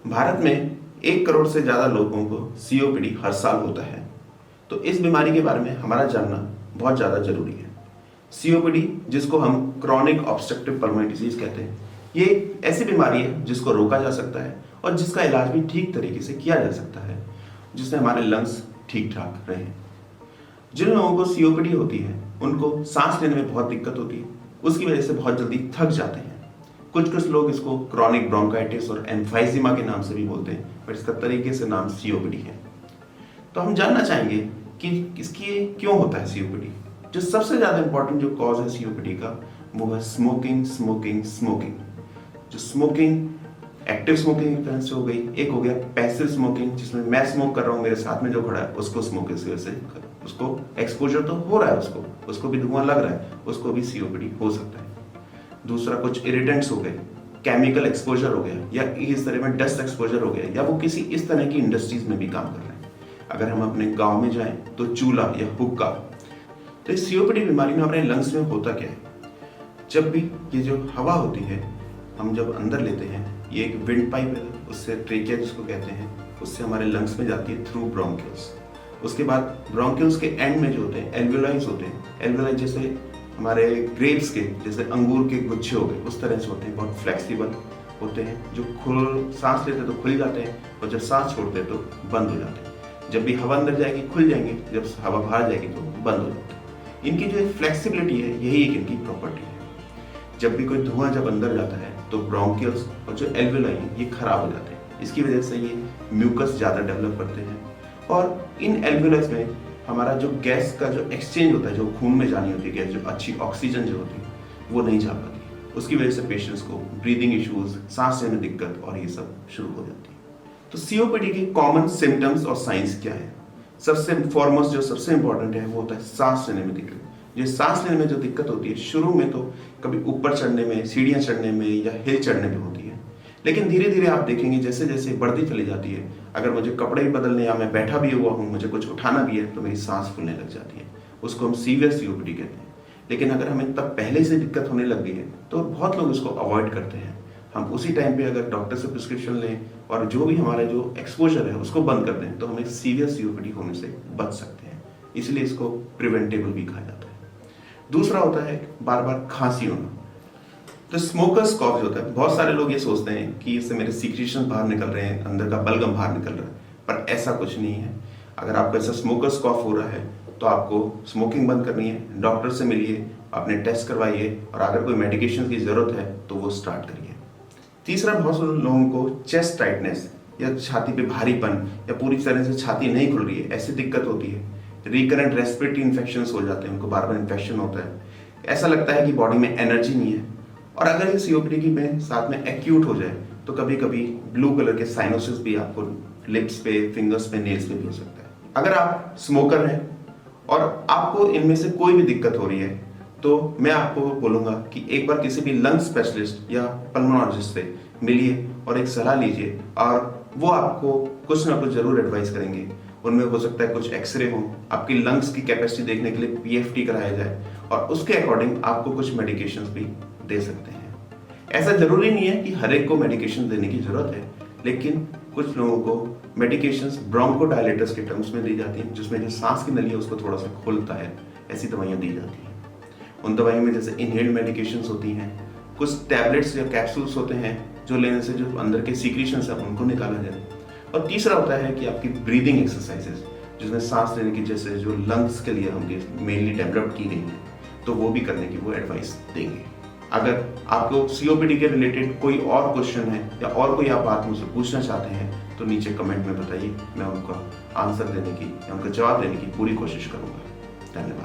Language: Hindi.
भारत में 1 करोड़ से ज़्यादा लोगों को सीओपीडी हर साल होता है। तो इस बीमारी के बारे में हमारा जानना बहुत ज़्यादा जरूरी है। सीओपीडी, जिसको हम क्रॉनिक ऑब्स्ट्रक्टिव पल्मोनरी डिजीज कहते हैं, ये एक ऐसी बीमारी है जिसको रोका जा सकता है और जिसका इलाज भी ठीक तरीके से किया जा सकता है, जिससे हमारे लंग्स ठीक ठाक रहें। जिन लोगों को सीओपीडी होती है उनको सांस लेने में बहुत दिक्कत होती है, उसकी वजह से बहुत जल्दी थक जाते हैं। कुछ लोग इसको क्रॉनिक ब्रोंकाइटिस और एम्फाइजिमा के नाम से भी बोलते हैं, पर इसका तरीके से नाम सीओपीडी है। तो हम जानना चाहेंगे कि इसकी क्यों होता है सीओपीडी। जो सबसे ज्यादा इंपॉर्टेंट जो कॉज है सीओपीडी का, वो है स्मोकिंग स्मोकिंग स्मोकिंग। जो स्मोकिंग एक्टिव स्मोकिंग एक तरह से हो गई, एक हो गया पैसिव स्मोकिंग, जिसमें मैं स्मोक कर रहा हूँ, मेरे साथ में जो खड़ा है उसको स्मोकिंग की वजह से उसको एक्सपोजर तो हो रहा है, उसको भी धुआं लग रहा है, उसको भी सीओपीडी हो सकता है। दूसरा, कुछ इरिटेंट्स हो गए, केमिकल एक्सपोजर हो गया, या इस तरह में डस्ट एक्सपोजर हो गया, या वो किसी इस तरह की इंडस्ट्रीज में भी काम कर रहे हैं। अगर हम अपने गांव में जाएं तो चूल्हा या हुक्का। तो इस सीओपीडी बीमारी में हमारे लंग्स में होता क्या है, जब भी ये जो हवा होती है हम जब अंदर लेते हैं, ये एक विंड पाइप है, उससे ट्रेकिया जिसको कहते हैं, उससे हमारे लंग्स में जाती है थ्रू ब्रोंकियल्स। उसके बाद ब्रोंकियल्स के एंड में जो होते हैं एल्वियोलाइज होते हैं। एल्वियोलाई जैसे हमारे ग्रेप्स के, जैसे अंगूर के गुच्छे हो गए, उस तरह से होते हैं, बहुत फ्लेक्सिबल होते हैं, जो सांस लेते तो खुल जाते हैं और जब सांस छोड़ते तो बंद हो जाते हैं। जब भी हवा अंदर जाएगी खुल जाएंगे, जब हवा बाहर जाएगी तो बंद हो जाते हैं। इनकी जो फ्लेक्सिबिलिटी है, यही एक इनकी प्रॉपर्टी है। जब भी कोई धुआं जब अंदर जाता है तो ब्रोंकियल्स और जो एल्वियोलाई है ये खराब हो जाते हैं। इसकी वजह से ये म्यूकस ज़्यादा डेवलप करते हैं और इन एल्वियोलाइज में हमारा जो गैस का जो एक्सचेंज होता है, जो खून में जानी होती है गैस, जो अच्छी ऑक्सीजन जो होती है वो नहीं जा पाती। उसकी वजह से पेशेंट्स को ब्रीदिंग इश्यूज, सांस लेने में दिक्कत और ये सब शुरू हो जाती है। तो सीओपीडी के कॉमन सिम्टम्स और साइंस क्या है? सबसे फॉरमोस्ट जो सबसे इंपॉर्टेंट है वो होता है सांस लेने में दिक्कत। जो सांस लेने में जो दिक्कत होती है, शुरू में तो कभी ऊपर चढ़ने में, सीढ़ियाँ चढ़ने में या हिल चढ़ने में होती है, लेकिन धीरे धीरे आप देखेंगे जैसे जैसे बढ़ती चली जाती है, अगर मुझे कपड़े भी बदलने या मैं बैठा भी हुआ हूँ, मुझे कुछ उठाना भी है, तो मेरी सांस फूलने लग जाती है। उसको हम सीवियर सीओपीडी कहते हैं। लेकिन अगर हमें तब पहले से दिक्कत होने लग गई है तो बहुत लोग इसको अवॉइड करते हैं। हम उसी टाइम पे अगर डॉक्टर से प्रिस्क्रिप्शन लें और जो भी हमारा जो एक्सपोजर है उसको बंद कर दें, तो हम एक सीवियर सीओपीडी होने से बच सकते हैं। इसलिए इसको प्रिवेंटेबल भी कहा जाता है। दूसरा होता है बार बार खांसी होना। तो स्मोकर्स कॉफ जो होता है, बहुत सारे लोग ये सोचते हैं कि इससे मेरे सीक्रेशन बाहर निकल रहे हैं, अंदर का बलगम बाहर निकल रहा है, पर ऐसा कुछ नहीं है। अगर आपको ऐसा स्मोकर्स कॉफ हो रहा है तो आपको स्मोकिंग बंद करनी है, डॉक्टर से मिलिए, अपने टेस्ट करवाइए और अगर कोई मेडिकेशन की जरूरत है तो वो स्टार्ट करिए। तीसरा, बहुत सारे लोगों को चेस्ट टाइटनेस या छाती पे भारीपन या पूरी तरह से छाती नहीं खुल रही है, ऐसी दिक्कत होती है। रिकरेंट रेस्पिरेटरी इन्फेक्शन हो जाते हैं, उनको बार बार इन्फेक्शन होता है, ऐसा लगता है कि बॉडी में एनर्जी नहीं है। और अगर ये सीओपीडी में साथ में एक्यूट हो जाए तो कभी कभी ब्लू कलर के साइनोसिस भी आपको लिप्स पे, फिंगर्स पे, नेल्स पे भी हो सकता है। अगर आप स्मोकर हैं और आपको इनमें से कोई भी दिक्कत हो रही है तो मैं आपको बोलूंगा कि एक बार किसी भी लंग स्पेशलिस्ट या पल्मोनोलॉजिस्ट से मिलिए और एक सलाह लीजिए, और वो आपको कुछ ना कुछ जरूर एडवाइस करेंगे। उनमें हो सकता है कुछ एक्सरे हो, आपकी लंग्स की कैपेसिटी देखने के लिए पीएफटी कराया जाए और उसके अकॉर्डिंग आपको कुछ मेडिकेशंस भी दे सकते हैं। ऐसा जरूरी नहीं है कि हर एक को मेडिकेशन देने की जरूरत है, लेकिन कुछ लोगों को मेडिकेशंस ब्रोंकोडायलेटर्स के टर्म्स में दी जाती हैं, जिसमें जो सांस की नली है उसको थोड़ा सा खोलता है, ऐसी दवाइयाँ दी जाती हैं। उन दवाइयों में जैसे इनहेल्ड मेडिकेशंस होती हैं, कुछ टैबलेट्स या कैप्सूल्स होते हैं जो लेने से जो अंदर के सीक्रेशंस है उनको निकाला जाए। और तीसरा होता है कि आपकी ब्रीदिंग एक्सरसाइजेस, जिसमें सांस लेने की जैसे जो लंग्स के लिए हम मेनली डेवलप की गई है, तो वो भी करने की वो एडवाइस देंगे। अगर आपको सीओपीडी के रिलेटेड कोई और क्वेश्चन है या और कोई आप बात मुझसे पूछना चाहते हैं तो नीचे कमेंट में बताइए, मैं उनका आंसर देने की या उनका जवाब देने की पूरी कोशिश करूंगा। धन्यवाद।